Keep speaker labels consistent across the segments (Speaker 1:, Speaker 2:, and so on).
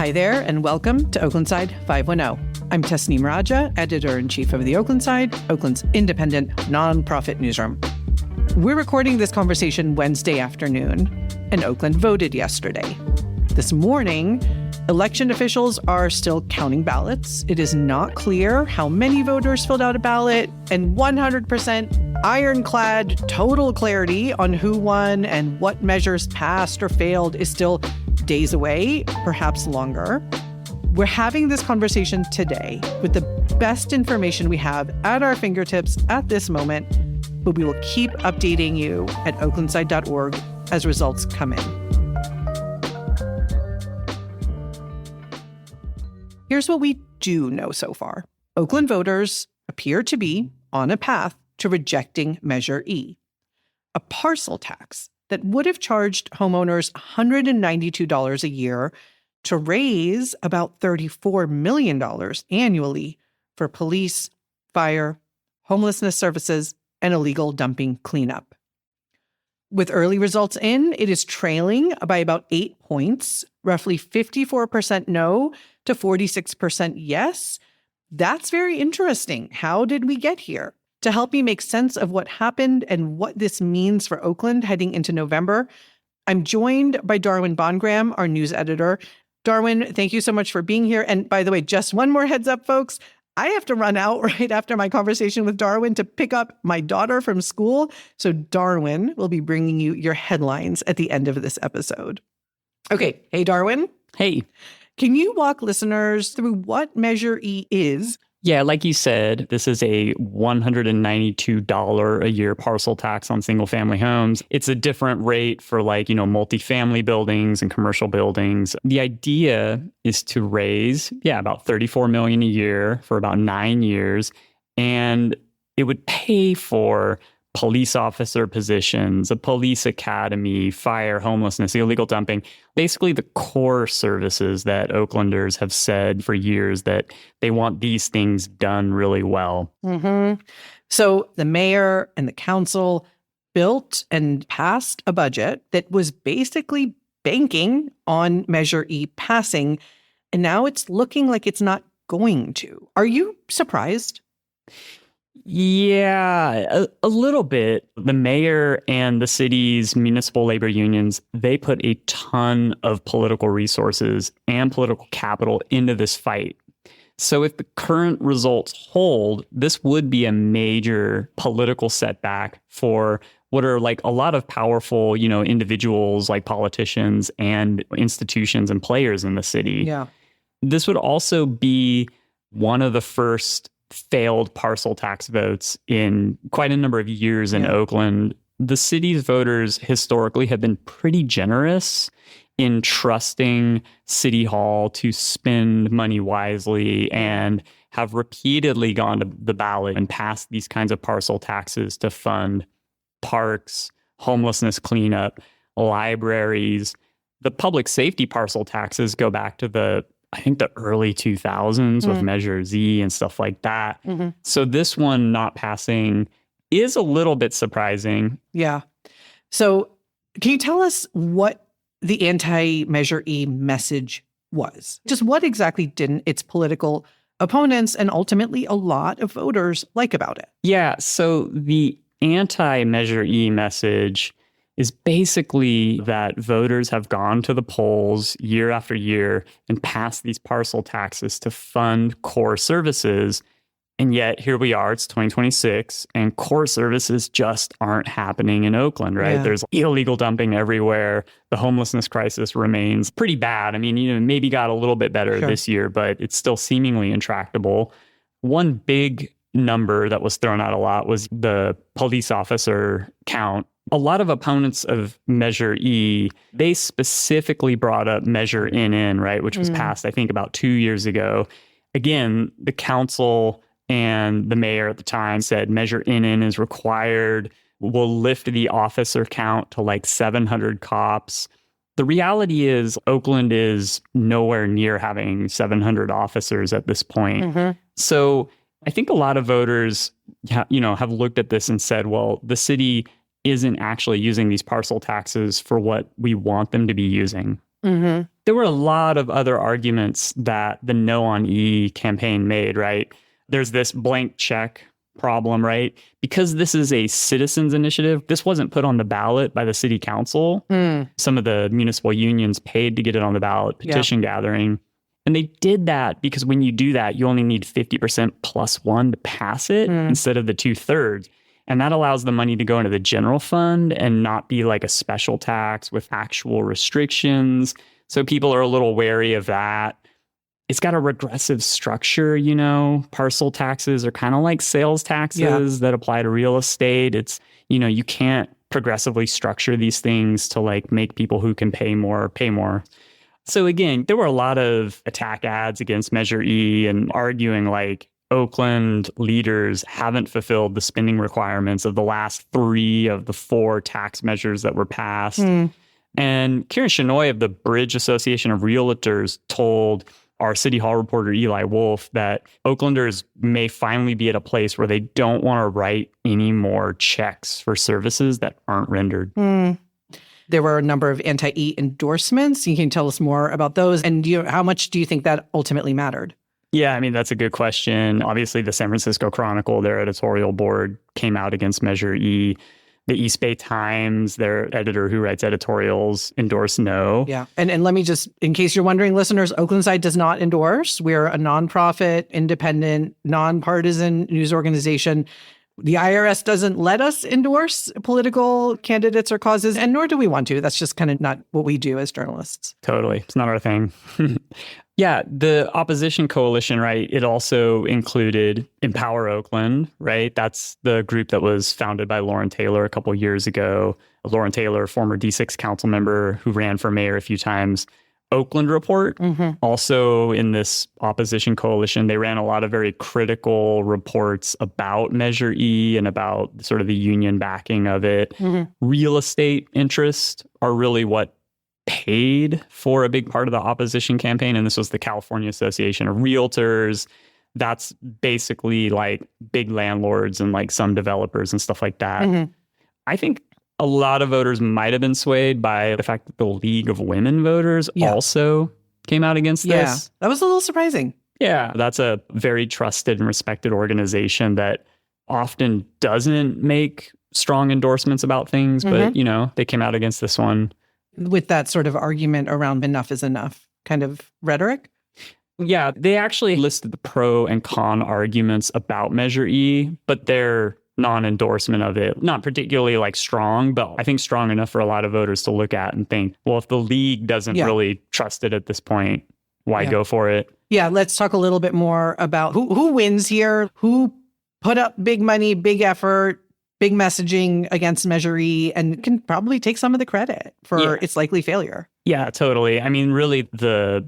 Speaker 1: Hi there, and welcome to Oaklandside 510. I'm Tasneem Raja, editor-in-chief of the Oaklandside, Oakland's independent nonprofit newsroom. We're recording this conversation Wednesday afternoon, and Oakland voted yesterday. This morning, election officials are still counting ballots. It is not clear how many voters filled out a ballot, and 100% ironclad total clarity on who won and what measures passed or failed is still days away, perhaps longer. We're having this conversation today with the best information we have at our fingertips at this moment, but we will keep updating you at oaklandside.org as results come in. Here's what we do know so far. Oakland voters appear to be on a path to rejecting Measure E, a parcel tax that would have charged homeowners $192 a year to raise about $34 million annually for police, fire, homelessness services, and illegal dumping cleanup. With early results in, it is trailing by about 8 points, roughly 54% no to 46% yes. That's very interesting. How did we get here? To help me make sense of what happened and what this means for Oakland heading into November, I'm joined by Darwin BondGraham, our news editor. Darwin, thank you so much for being here. And by the way, just one more heads up, folks. I have to run out right after my conversation with Darwin to pick up my daughter from school. So Darwin will be bringing you your headlines at the end of this episode. Okay. Hey, Darwin.
Speaker 2: Hey.
Speaker 1: Can you walk listeners through what Measure E is?
Speaker 2: Yeah, like you said, this is a $192 a year parcel tax on single family homes. It's a different rate for multifamily buildings and commercial buildings. The idea is to raise, about $34 million a year for about 9 years. And it would pay for police officer positions, a police academy, fire, homelessness, illegal dumping, basically the core services that Oaklanders have said for years that they want these things done really well.
Speaker 1: Mm-hmm. So the mayor and the council built and passed a budget that was basically banking on Measure E passing, and now it's looking like it's not going to. Are you surprised?
Speaker 2: Yeah, a little bit. The mayor and the city's municipal labor unions, they put a ton of political resources and political capital into this fight. So if the current results hold, this would be a major political setback for what are a lot of powerful, individuals like politicians and institutions and players in the city.
Speaker 1: Yeah.
Speaker 2: This would also be one of the first failed parcel tax votes in quite a number of years in Oakland. The city's voters historically have been pretty generous in trusting City Hall to spend money wisely and have repeatedly gone to the ballot and passed these kinds of parcel taxes to fund parks, homelessness cleanup, libraries. The public safety parcel taxes go back to the early 2000s with Measure Z and stuff like that. Mm-hmm. So this one not passing is a little bit surprising.
Speaker 1: Yeah. So can you tell us what the anti-Measure E message was? Just what exactly didn't its political opponents and ultimately a lot of voters like about it?
Speaker 2: Yeah. So the anti-Measure E message is basically that voters have gone to the polls year after year and passed these parcel taxes to fund core services. And yet here we are, it's 2026, and core services just aren't happening in Oakland, right? Yeah. There's illegal dumping everywhere. The homelessness crisis remains pretty bad. I mean, maybe got a little bit better this year, but it's still seemingly intractable. One big number that was thrown out a lot was the police officer count. A lot of opponents of Measure E, they specifically brought up Measure NN, right, which was passed, I think, about 2 years ago. Again, the council and the mayor at the time said Measure NN is required. We'll lift the officer count to 700 cops. The reality is Oakland is nowhere near having 700 officers at this point. Mm-hmm. So I think a lot of voters, have looked at this and said, well, the city isn't actually using these parcel taxes for what we want them to be using.
Speaker 1: Mm-hmm.
Speaker 2: there were a lot of other arguments that the No on E campaign made, right? There's this blank check problem, right? Because this is a citizens initiative, this wasn't put on the ballot by the city council. Some of the municipal unions paid to get it on the ballot, petition gathering. And they did that because when you do that, you only need 50% plus one to pass it instead of the 2/3. And that allows the money to go into the general fund and not be like a special tax with actual restrictions. So people are a little wary of that. It's got a regressive structure, you know. Parcel taxes are kind of like sales taxes that apply to real estate. It's, you know, you can't progressively structure these things to like make people who can pay more, pay more. So again, there were a lot of attack ads against Measure E and arguing like Oakland leaders haven't fulfilled the spending requirements of the last 3 of the 4 tax measures that were passed. And Kieran Shenoy of the Bridge Association of Realtors told our City Hall reporter Eli Wolf that Oaklanders may finally be at a place where they don't want to write any more checks for services that aren't rendered.
Speaker 1: There were a number of anti-E endorsements. You can tell us more about those. And how much do you think that ultimately mattered?
Speaker 2: Yeah, I mean, that's a good question. Obviously, the San Francisco Chronicle, their editorial board, came out against Measure E. The East Bay Times, their editor who writes editorials, endorsed no.
Speaker 1: Yeah. And let me just, in case you're wondering, listeners, Oaklanside does not endorse. We're a nonprofit, independent, nonpartisan news organization. The IRS doesn't let us endorse political candidates or causes, and nor do we want to. That's just kind of not what we do as journalists.
Speaker 2: Totally. It's not our thing. Yeah, the opposition coalition, right? It also included Empower Oakland, right? That's the group that was founded by Lauren Taylor a couple years ago. Lauren Taylor, former D6 council member who ran for mayor a few times. Oakland Report, also in this opposition coalition, they ran a lot of very critical reports about Measure E and about sort of the union backing of it. Real estate interests are really what paid for a big part of the opposition campaign. And this was the California Association of Realtors. That's basically like big landlords and like some developers and stuff like that. I think a lot of voters might have been swayed by the fact that the League of Women Voters also came out against this.
Speaker 1: Yeah, that was a little surprising.
Speaker 2: Yeah, that's a very trusted and respected organization that often doesn't make strong endorsements about things, but, you know, they came out against this one.
Speaker 1: With that sort of argument around enough is enough kind of rhetoric?
Speaker 2: Yeah, they actually listed the pro and con arguments about Measure E, but they're non-endorsement of it, not particularly like strong, but I think strong enough for a lot of voters to look at and think, well, if the league doesn't really trust it at this point, why go for it? Yeah,
Speaker 1: let's talk a little bit more about who wins here, who put up big money, big effort, big messaging against Measure E, and can probably take some of the credit for its likely failure.
Speaker 2: Yeah, totally. I mean, really, the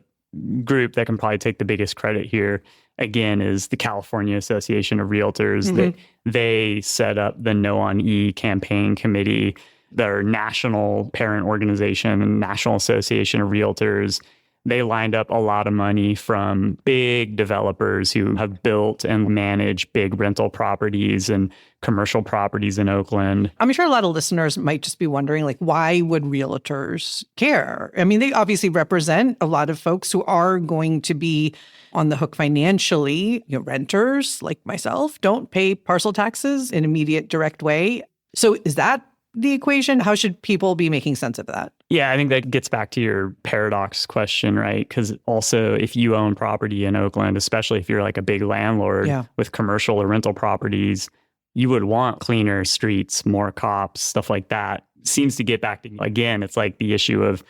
Speaker 2: group that can probably take the biggest credit here, again, is the California Association of Realtors. They set up the No on E campaign committee, their national parent organization and National Association of Realtors. They lined up a lot of money from big developers who have built and managed big rental properties and commercial properties in Oakland.
Speaker 1: I'm sure a lot of listeners might just be wondering, like, why would realtors care? I mean, they obviously represent a lot of folks who are going to be on the hook financially. You know, renters like myself don't pay parcel taxes in an immediate, direct way. So is that the equation? How should people be making sense of that?
Speaker 2: Yeah, I think that gets back to your paradox question, right? Because also, if you own property in Oakland, especially if you're like a big landlord with commercial or rental properties, you would want cleaner streets, more cops, stuff like that. Seems to get back to, again, it's like the issue of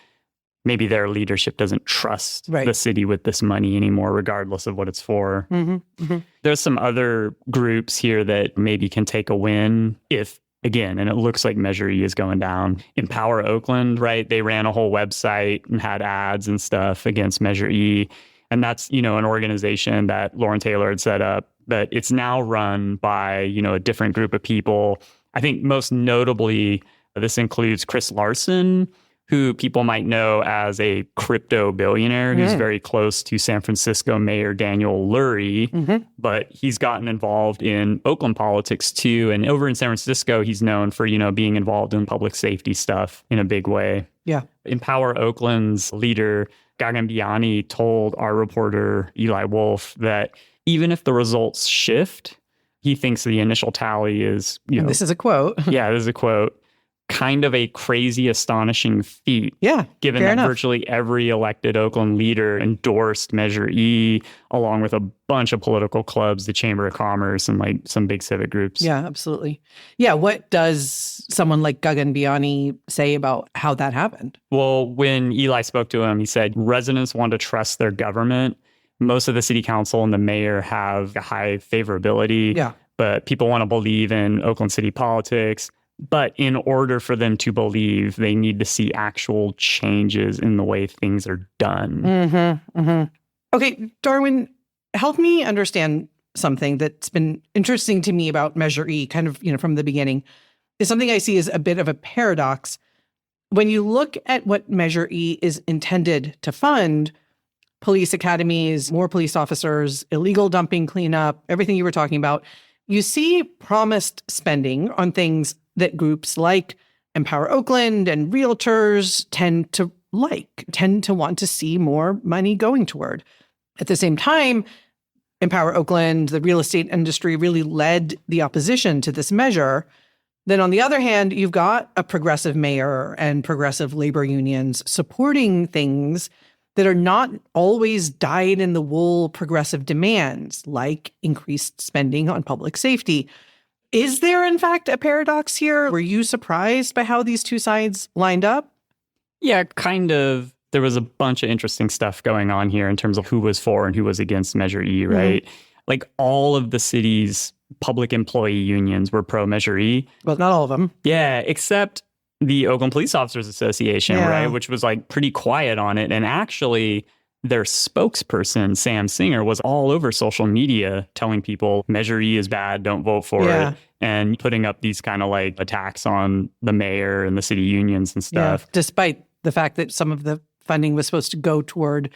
Speaker 2: maybe their leadership doesn't trust the city with this money anymore, regardless of what it's for. There's some other groups here that maybe can take a win if, again, and it looks like Measure E is going down. Empower Oakland, right? They ran a whole website and had ads and stuff against Measure E. And that's, you know, an organization that Lauren Taylor had set up, but it's now run by, you know, a different group of people. I think most notably, this includes Chris Larson, who people might know as a crypto billionaire who's very close to San Francisco Mayor Daniel Lurie, but he's gotten involved in Oakland politics too. And over in San Francisco, he's known for, you know, being involved in public safety stuff in a big way.
Speaker 1: Yeah.
Speaker 2: Empower Oakland's leader, a Gagambiani told our reporter, Eli Wolf, that even if the results shift, he thinks the initial tally is,
Speaker 1: and this is a quote.
Speaker 2: Yeah, this is a quote. Kind of a crazy, astonishing feat.
Speaker 1: Yeah,
Speaker 2: given that virtually every elected Oakland leader endorsed Measure E, along with a bunch of political clubs, the Chamber of Commerce, and like some big civic groups.
Speaker 1: Yeah, absolutely. Yeah, what does someone like Gagambiani say about how that happened?
Speaker 2: Well, when Eli spoke to him, he said residents want to trust their government. Most of the city council and the mayor have a high favorability.
Speaker 1: Yeah.
Speaker 2: But people want to believe in Oakland city politics. But in order for them to believe, they need to see actual changes in the way things are done.
Speaker 1: Okay, Darwin, help me understand something that's been interesting to me about Measure E, kind of, from the beginning. Is something I see as a bit of a paradox. When you look at what Measure E is intended to fund, police academies, more police officers, illegal dumping cleanup, everything you were talking about, you see promised spending on things that groups like Empower Oakland and realtors tend to want to see more money going toward. At the same time, Empower Oakland, the real estate industry, really led the opposition to this measure. Then on the other hand, you've got a progressive mayor and progressive labor unions supporting things that are not always dyed-in-the-wool progressive demands, like increased spending on public safety. Is there, in fact, a paradox here? Were you surprised by how these two sides lined up?
Speaker 2: Yeah, kind of. There was a bunch of interesting stuff going on here in terms of who was for and who was against Measure E, right? Like all of the city's public employee unions were pro Measure E.
Speaker 1: Well, not all of them.
Speaker 2: Yeah, except the Oakland Police Officers Association, right? Which was like pretty quiet on it. And actually, their spokesperson, Sam Singer, was all over social media telling people Measure E is bad, don't vote for it. And putting up these kind of like attacks on the mayor and the city unions and stuff.
Speaker 1: Despite the fact that some of the funding was supposed to go toward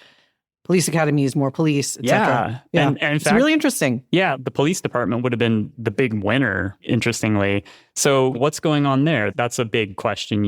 Speaker 1: police academies, more police, etc.
Speaker 2: And in
Speaker 1: it's
Speaker 2: fact,
Speaker 1: really interesting.
Speaker 2: Yeah, the police department would have been the big winner, interestingly. So what's going on there? That's a big question,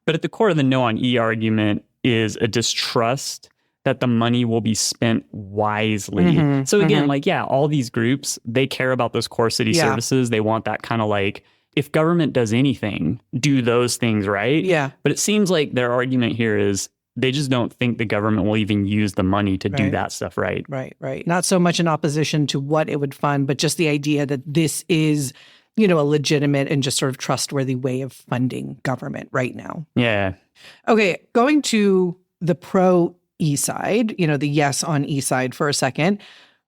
Speaker 2: But at the core of the no on E argument is a distrust that the money will be spent wisely. So again, all these groups, they care about those core city services. They want that kind of like, if government does anything, do those things, right?
Speaker 1: Yeah.
Speaker 2: But it seems like their argument here is they just don't think the government will even use the money to do that stuff right.
Speaker 1: Right. Not so much in opposition to what it would fund, but just the idea that this is, a legitimate and just sort of trustworthy way of funding government right now.
Speaker 2: Yeah.
Speaker 1: Okay, going to the pro-E side, the yes on E side for a second.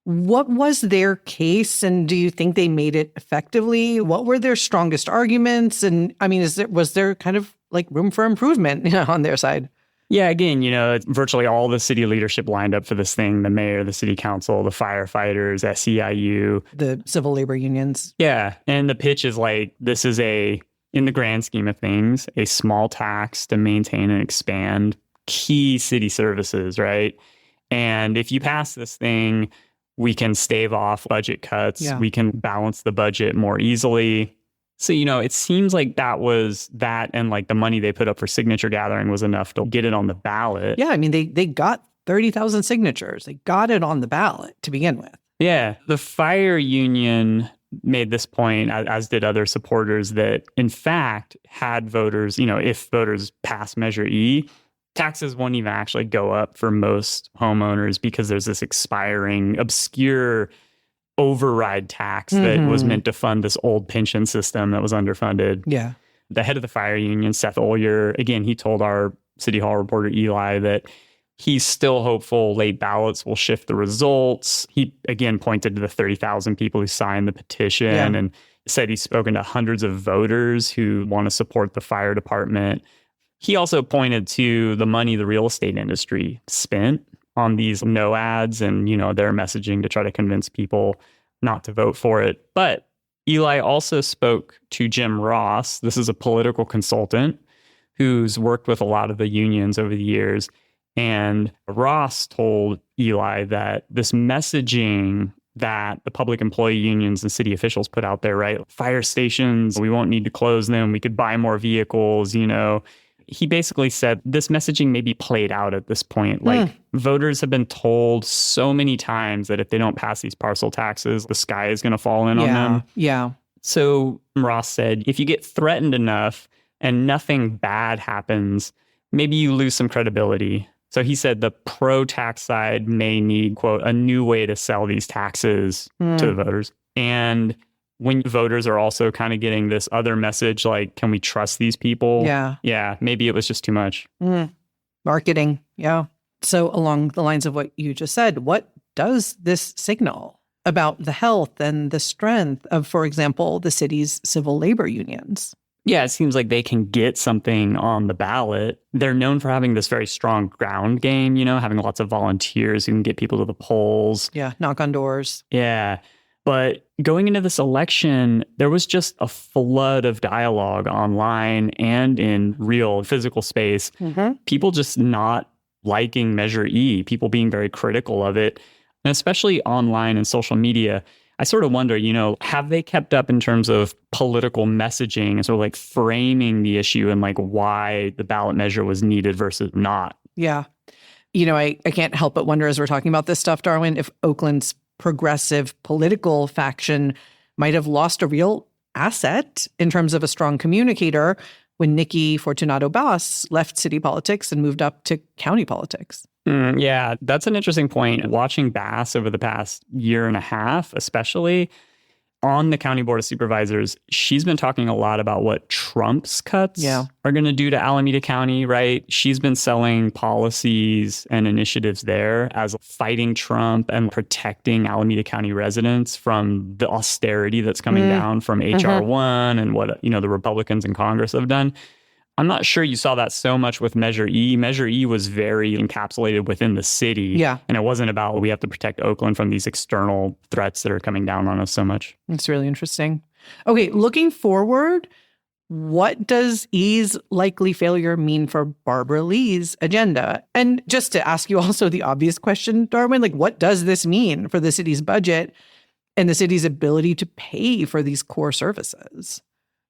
Speaker 1: What was their case, and do you think they made it effectively? What were their strongest arguments? And I mean, was there kind of like room for improvement on their side?
Speaker 2: Yeah, again, virtually all the city leadership lined up for this thing, the mayor, the city council, the firefighters, SEIU.
Speaker 1: The civil labor unions.
Speaker 2: Yeah, and the pitch is like, this is in the grand scheme of things, a small tax to maintain and expand key city services, right? And if you pass this thing, we can stave off budget cuts.
Speaker 1: Yeah.
Speaker 2: We can balance the budget more easily. So, it seems like that and like the money they put up for signature gathering was enough to get it on the ballot.
Speaker 1: Yeah, I mean, they got 30,000 signatures. They got it on the ballot to begin with.
Speaker 2: Yeah. The fire union made this point, as did other supporters, that in fact, had voters, if voters pass Measure E, taxes won't even actually go up for most homeowners because there's this expiring, obscure override tax that was meant to fund this old pension system that was underfunded.
Speaker 1: Yeah.
Speaker 2: The head of the fire union, Seth Ollier, again, he told our City Hall reporter Eli that he's still hopeful late ballots will shift the results. He, again, pointed to the 30,000 people who signed the petition and said he's spoken to hundreds of voters who want to support the fire department. He also pointed to the money the real estate industry spent on these no ads and, their messaging to try to convince people not to vote for it. But Eli also spoke to Jim Ross. This is a political consultant who's worked with a lot of the unions over the years. And Ross told Eli that this messaging that the public employee unions and city officials put out there, right? Fire stations, we won't need to close them. We could buy more vehicles, He basically said this messaging may be played out at this point. Like voters have been told so many times that if they don't pass these parcel taxes, the sky is going to fall in on them.
Speaker 1: Yeah.
Speaker 2: So Ross said, if you get threatened enough and nothing bad happens, maybe you lose some credibility. So he said the pro-tax side may need, quote, a new way to sell these taxes to the voters. And when voters are also kind of getting this other message, like, can we trust these people? Yeah, maybe it was just too much.
Speaker 1: Marketing, yeah. So along the lines of what you just said, what does this signal about the health and the strength of, for example, the city's civil labor unions?
Speaker 2: Yeah, it seems like they can get something on the ballot. They're known for having this very strong ground game, having lots of volunteers who can get people to the polls.
Speaker 1: Yeah, knock on doors.
Speaker 2: Yeah. But going into this election, there was just a flood of dialogue online and in real physical space. People just not liking Measure E, people being very critical of it, and especially online and social media. I sort of wonder, have they kept up in terms of political messaging and sort of like framing the issue and like why the ballot measure was needed versus not?
Speaker 1: Yeah. I can't help but wonder as we're talking about this stuff, Darwin, if Oakland's progressive political faction might have lost a real asset in terms of a strong communicator when Nikki Fortunato Bass left city politics and moved up to county politics.
Speaker 2: Yeah, that's an interesting point. Watching Bass over the past year and a half, especially on the County Board of Supervisors, she's been talking a lot about what Trump's cuts are going to do to Alameda County, right? She's been selling policies and initiatives there as fighting Trump and protecting Alameda County residents from the austerity that's coming down from HR 1 and what, the Republicans in Congress have done. I'm not sure you saw that so much with Measure E. Measure E was very encapsulated within the city.
Speaker 1: Yeah.
Speaker 2: And it wasn't about we have to protect Oakland from these external threats that are coming down on us so much.
Speaker 1: It's really interesting. Okay, looking forward, what does E's likely failure mean for Barbara Lee's agenda? And just to ask you also the obvious question, Darwin, like what does this mean for the city's budget and the city's ability to pay for these core services?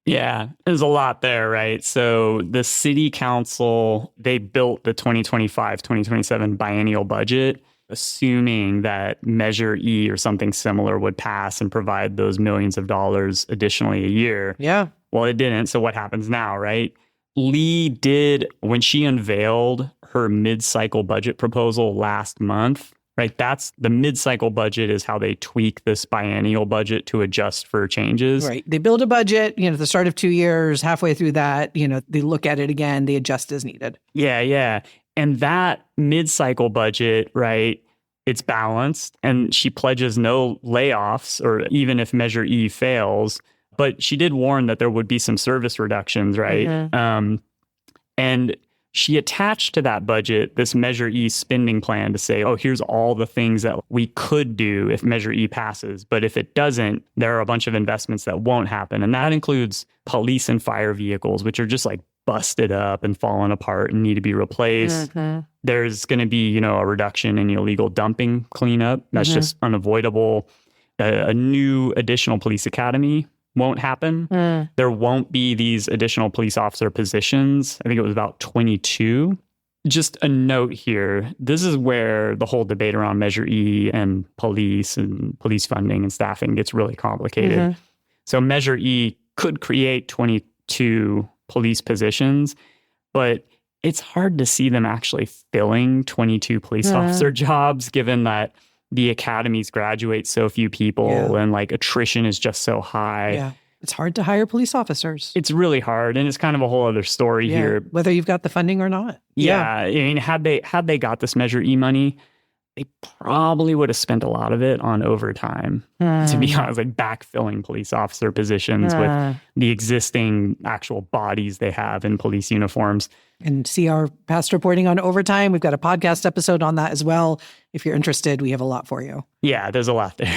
Speaker 2: Yeah, there's a lot there, right? So the city council, they built the 2025-2027 biennial budget, assuming that Measure E or something similar would pass and provide those millions of dollars additionally a year.
Speaker 1: Yeah.
Speaker 2: Well, it didn't. So what happens now, right? Lee did, when she unveiled her mid-cycle budget proposal last month, right? That's the mid-cycle budget is how they tweak this biennial budget to adjust for changes.
Speaker 1: Right. They build a budget, at the start of 2 years, halfway through that, they look at it again, they adjust as needed.
Speaker 2: Yeah. And that mid-cycle budget, right, it's balanced and she pledges no layoffs or even if Measure E fails. But she did warn that there would be some service reductions, right? And she attached to that budget this Measure E spending plan to say, oh, here's all the things that we could do if Measure E passes. But if it doesn't, there are a bunch of investments that won't happen. And that includes police and fire vehicles, which are just like busted up and fallen apart and need to be replaced. There's going to be, a reduction in illegal dumping cleanup. That's just unavoidable. A new additional police academy won't happen. There won't be these additional police officer positions. I think it was about 22. Just a note here. This is where the whole debate around Measure E and police funding and staffing gets really complicated. So Measure E could create 22 police positions, but it's hard to see them actually filling 22 police officer jobs, given that the academies graduate so few people and like attrition is just so high.
Speaker 1: Yeah. It's hard to hire police officers.
Speaker 2: It's really hard. And it's kind of a whole other story here.
Speaker 1: Whether you've got the funding or not.
Speaker 2: Yeah. I mean, had they got this Measure E money, they probably would have spent a lot of it on overtime, to be honest, like backfilling police officer positions with the existing actual bodies they have in police uniforms.
Speaker 1: And see our past reporting on overtime. We've got a podcast episode on that as well. If you're interested, we have a lot for you.
Speaker 2: Yeah, there's a lot there.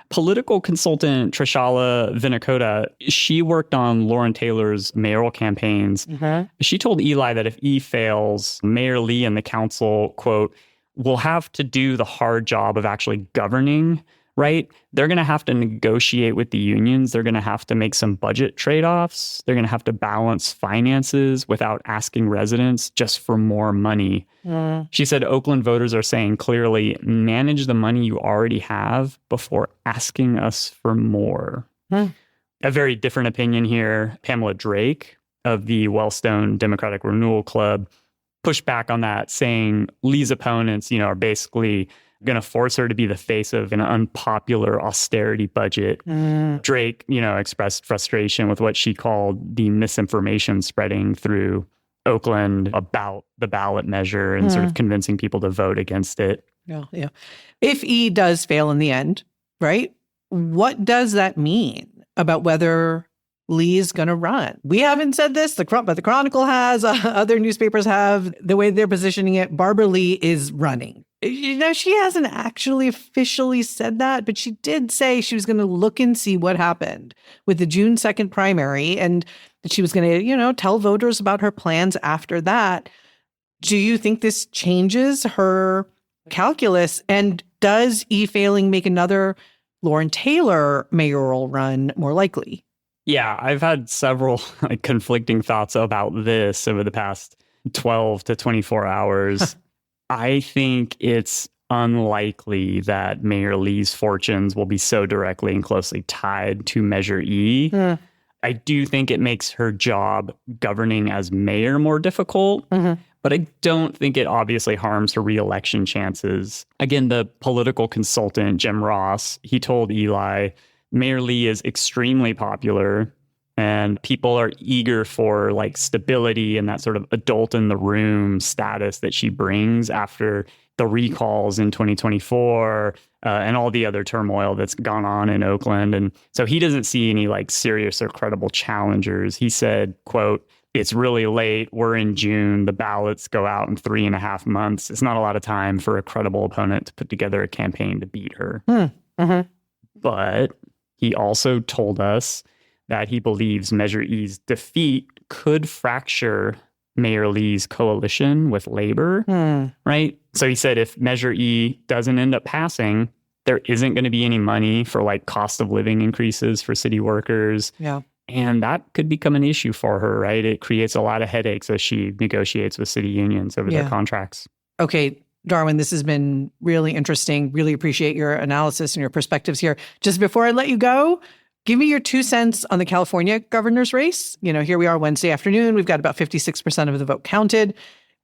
Speaker 2: Political consultant Trishala Vinakota, she worked on Lauren Taylor's mayoral campaigns. She told Eli that if E fails, Mayor Lee and the council, quote, will have to do the hard job of actually governing right? They're going to have to negotiate with the unions. They're going to have to make some budget trade-offs. They're going to have to balance finances without asking residents just for more money. She said Oakland voters are saying clearly, manage the money you already have before asking us for more. A very different opinion here. Pamela Drake of the Wellstone Democratic Renewal Club pushed back on that, saying Lee's opponents, are basically going to force her to be the face of an unpopular austerity budget. Drake, expressed frustration with what she called the misinformation spreading through Oakland about the ballot measure and sort of convincing people to vote against it.
Speaker 1: Yeah. If E does fail in the end, right? What does that mean about whether Lee's going to run? We haven't said this, but the Chronicle has, other newspapers have. The way they're positioning it, Barbara Lee is running. She hasn't actually officially said that, but she did say she was going to look and see what happened with the June 2nd primary, and she was going to, tell voters about her plans after that. Do you think this changes her calculus? And does E failing make another Lauren Taylor mayoral run more likely?
Speaker 2: Yeah, I've had several conflicting thoughts about this over the past 12 to 24 hours. I think it's unlikely that Mayor Lee's fortunes will be so directly and closely tied to Measure E. I do think it makes her job governing as mayor more difficult, but I don't think it obviously harms her reelection chances. Again, the political consultant, Jim Ross, he told Eli, Mayor Lee is extremely popular and people are eager for stability and that sort of adult in the room status that she brings after the recalls in 2024 and all the other turmoil that's gone on in Oakland. And so he doesn't see any serious or credible challengers. He said, quote, "It's really late. We're in June. The ballots go out in 3.5 months. It's not a lot of time for a credible opponent to put together a campaign to beat her." But he also told us that he believes Measure E's defeat could fracture Mayor Lee's coalition with Labor, right? So he said if Measure E doesn't end up passing, there isn't going to be any money for cost of living increases for city workers.
Speaker 1: Yeah.
Speaker 2: And that could become an issue for her, right? It creates a lot of headaches as she negotiates with city unions over their contracts.
Speaker 1: Okay, Darwin, this has been really interesting. Really appreciate your analysis and your perspectives here. Just before I let you go, give me your 2 cents on the California governor's race. Here we are Wednesday afternoon. We've got about 56% of the vote counted.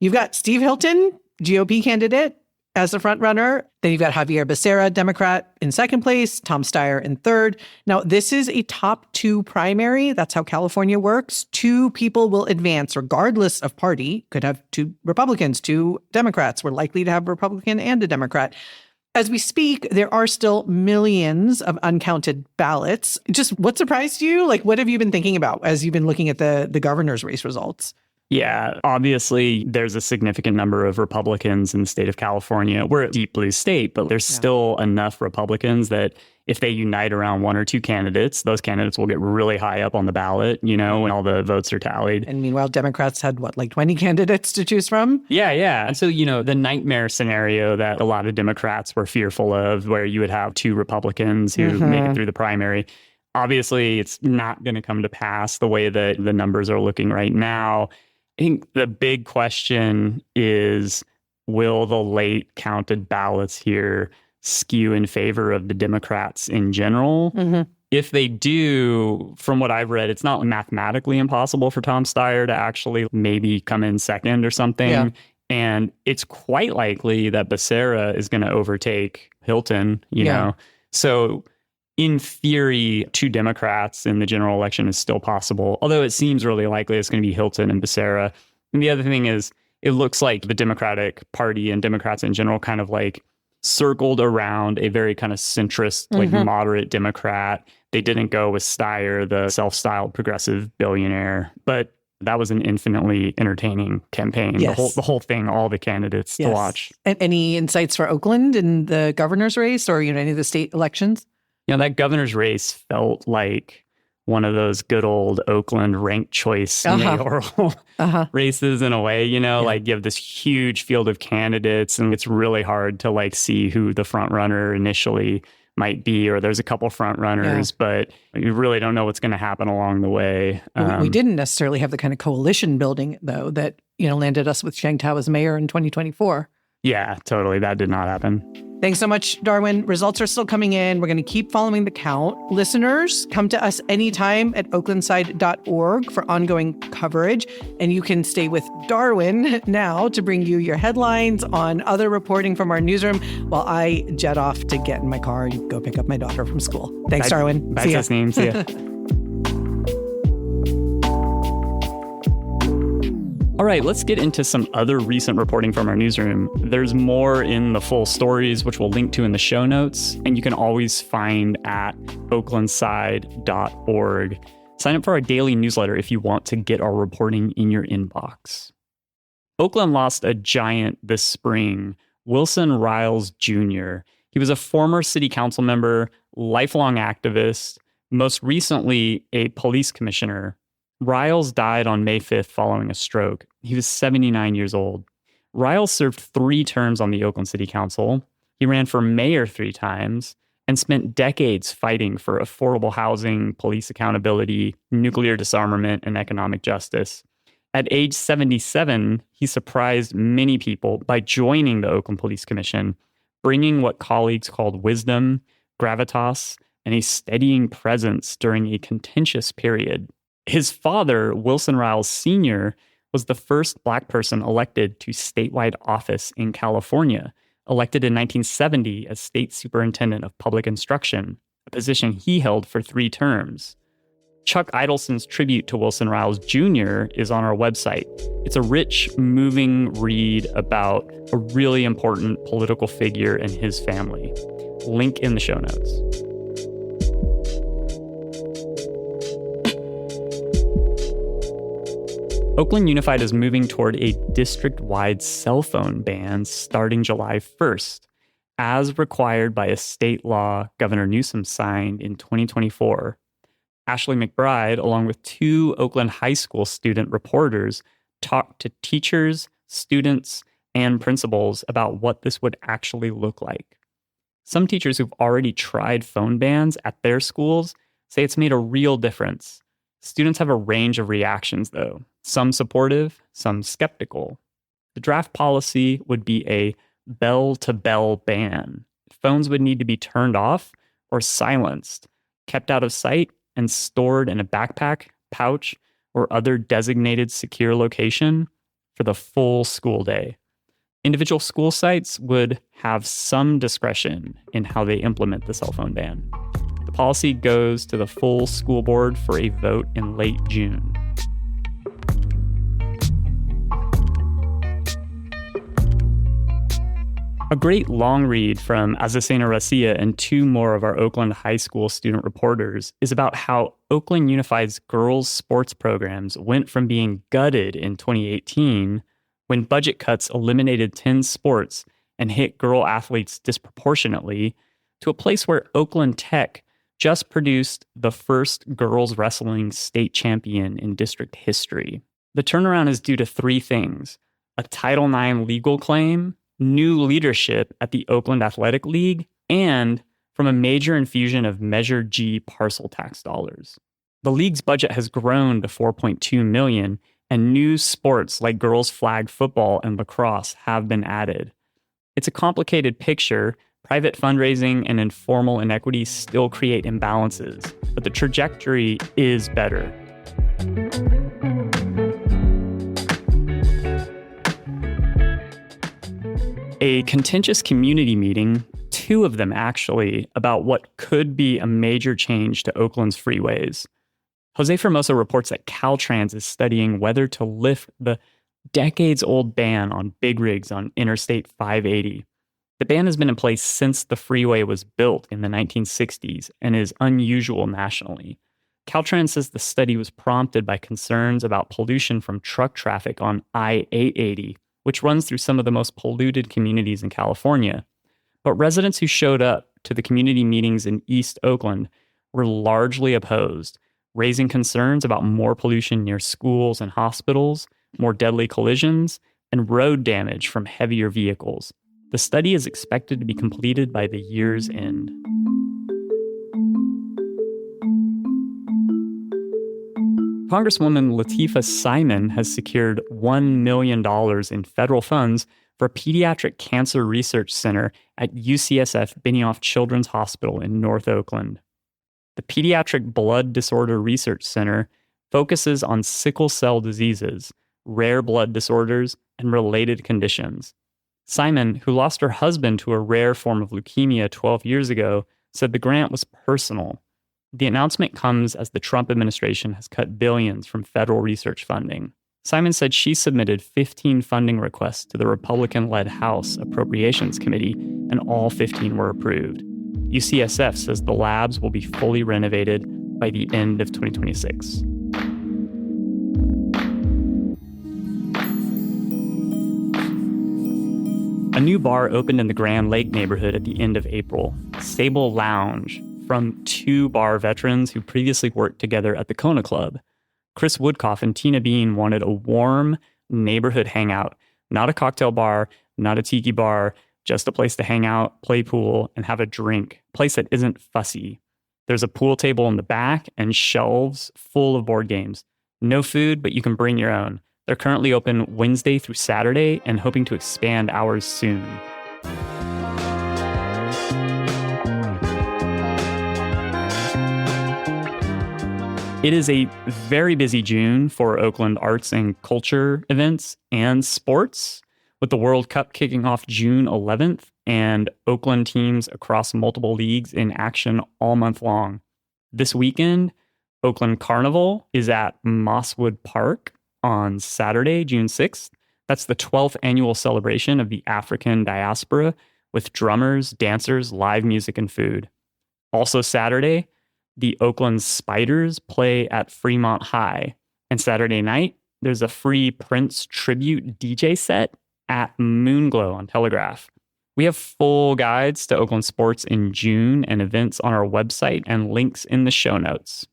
Speaker 1: You've got Steve Hilton, GOP candidate, as the front runner. Then you've got Javier Becerra, Democrat, in second place, Tom Steyer in third. Now, this is a top 2 primary. That's how California works. 2 people will advance regardless of party. Could have 2 Republicans, 2 Democrats. We're likely to have a Republican and a Democrat. As we speak, there are still millions of uncounted ballots. Just what surprised you? What have you been thinking about as you've been looking at the governor's race results?
Speaker 2: Yeah, obviously, there's a significant number of Republicans in the state of California. We're a deep blue state, but there's still enough Republicans that if they unite around 1 or 2 candidates, those candidates will get really high up on the ballot, when all the votes are tallied.
Speaker 1: And meanwhile, Democrats had 20 candidates to choose from?
Speaker 2: Yeah. And so, the nightmare scenario that a lot of Democrats were fearful of, where you would have 2 Republicans who make it through the primary. Obviously, it's not going to come to pass the way that the numbers are looking right now. I think the big question is, will the late counted ballots here skew in favor of the Democrats in general? If they do, from what I've read, it's not mathematically impossible for Tom Steyer to actually maybe come in second or something. Yeah. And it's quite likely that Becerra is going to overtake Hilton, you know. So in theory, 2 Democrats in the general election is still possible, although it seems really likely it's going to be Hilton and Becerra. And the other thing is, it looks like the Democratic Party and Democrats in general kind of circled around a very kind of centrist, moderate Democrat. They didn't go with Steyer, the self-styled progressive billionaire, but that was an infinitely entertaining campaign. Yes. The whole thing, all the candidates to watch. And
Speaker 1: any insights for Oakland in the governor's race or any of the state elections?
Speaker 2: That governor's race felt like one of those good old Oakland ranked choice mayoral races in a way, you have this huge field of candidates and it's really hard to see who the front runner initially might be, or there's a couple front runners, but you really don't know what's going to happen along the way.
Speaker 1: We didn't necessarily have the kind of coalition building, though, that landed us with Sheng Tao as mayor in 2024.
Speaker 2: Yeah, totally. That did not happen.
Speaker 1: Thanks so much, Darwin. Results are still coming in. We're going to keep following the count. Listeners, come to us anytime at oaklandside.org for ongoing coverage. And you can stay with Darwin now to bring you your headlines on other reporting from our newsroom while I jet off to get in my car and go pick up my daughter from school. Thanks, Darwin.
Speaker 2: Bye, Tasneem. See ya. All right, let's get into some other recent reporting from our newsroom. There's more in the full stories, which we'll link to in the show notes, and you can always find at oaklandside.org. Sign up for our daily newsletter if you want to get our reporting in your inbox. Oakland lost a giant this spring, Wilson Riles Jr. He was a former city council member, lifelong activist, most recently a police commissioner. Riles died on May 5th following a stroke. He was 79 years old. Riles served 3 terms on the Oakland City Council. He ran for mayor 3 times and spent decades fighting for affordable housing, police accountability, nuclear disarmament, and economic justice. At age 77, he surprised many people by joining the Oakland Police Commission, bringing what colleagues called wisdom, gravitas, and a steadying presence during a contentious period. His father, Wilson Riles Sr., was the first Black person elected to statewide office in California, elected in 1970 as state superintendent of public instruction, a position he held for 3 terms. Chuck Idelson's tribute to Wilson Riles Jr. is on our website. It's a rich, moving read about a really important political figure and his family. Link in the show notes. Oakland Unified is moving toward a district-wide cell phone ban starting July 1st, as required by a state law Governor Newsom signed in 2024. Ashley McBride, along with 2 Oakland High School student reporters, talked to teachers, students, and principals about what this would actually look like. Some teachers who've already tried phone bans at their schools say it's made a real difference. Students have a range of reactions, though. Some supportive, some skeptical. The draft policy would be a bell-to-bell ban. Phones would need to be turned off or silenced, kept out of sight, and stored in a backpack, pouch, or other designated secure location for the full school day. Individual school sites would have some discretion in how they implement the cell phone ban. The policy goes to the full school board for a vote in late June. A great long read from Azucena Racia and 2 more of our Oakland High School student reporters is about how Oakland Unified's girls' sports programs went from being gutted in 2018, when budget cuts eliminated 10 sports and hit girl athletes disproportionately, to a place where Oakland Tech just produced the first girls wrestling state champion in district history. The turnaround is due to 3 things: a Title IX legal claim, new leadership at the Oakland Athletic League, and from a major infusion of Measure G parcel tax dollars. The league's budget has grown to $4.2 million, and new sports like girls flag football and lacrosse have been added. It's a complicated picture. Private fundraising and informal inequities still create imbalances, but the trajectory is better. A contentious community meeting, 2 of them actually, about what could be a major change to Oakland's freeways. Jose Formosa reports that Caltrans is studying whether to lift the decades-old ban on big rigs on Interstate 580. The ban has been in place since the freeway was built in the 1960s and is unusual nationally. Caltrans says the study was prompted by concerns about pollution from truck traffic on I-880, which runs through some of the most polluted communities in California. But residents who showed up to the community meetings in East Oakland were largely opposed, raising concerns about more pollution near schools and hospitals, more deadly collisions, and road damage from heavier vehicles. The study is expected to be completed by the year's end. Congresswoman Latifah Simon has secured $1 million in federal funds for a pediatric cancer research center at UCSF Benioff Children's Hospital in North Oakland. The Pediatric Blood Disorder Research Center focuses on sickle cell diseases, rare blood disorders, and related conditions. Simon, who lost her husband to a rare form of leukemia 12 years ago, said the grant was personal. The announcement comes as the Trump administration has cut billions from federal research funding. Simon said she submitted 15 funding requests to the Republican-led House Appropriations Committee, and all 15 were approved. UCSF says the labs will be fully renovated by the end of 2026. A new bar opened in the Grand Lake neighborhood at the end of April, Sable Lounge, from 2 bar veterans who previously worked together at the Kona Club. Chris Woodcoff and Tina Bean wanted a warm neighborhood hangout, not a cocktail bar, not a tiki bar, just a place to hang out, play pool, and have a drink, a place that isn't fussy. There's a pool table in the back and shelves full of board games. No food, but you can bring your own. They're currently open Wednesday through Saturday and hoping to expand hours soon. It is a very busy June for Oakland arts and culture events and sports, with the World Cup kicking off June 11th and Oakland teams across multiple leagues in action all month long. This weekend, Oakland Carnival is at Mosswood Park on Saturday, June 6th. That's the 12th annual celebration of the African diaspora with drummers, dancers, live music, and food. Also Saturday, the Oakland Spiders play at Fremont High. And Saturday night, there's a free Prince tribute DJ set at Moonglow on Telegraph. We have full guides to Oakland sports in June and events on our website and links in the show notes.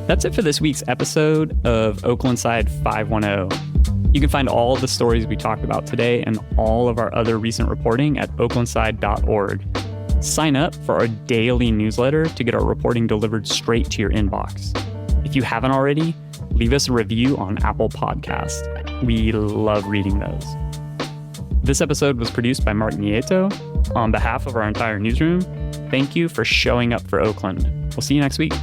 Speaker 2: That's it for this week's episode of Oakland Side 510. You can find all of the stories we talked about today and all of our other recent reporting at oaklandside.org. Sign up for our daily newsletter to get our reporting delivered straight to your inbox. If you haven't already, leave us a review on Apple Podcasts. We love reading those. This episode was produced by Mark Nieto. On behalf of our entire newsroom, thank you for showing up for Oakland. We'll see you next week.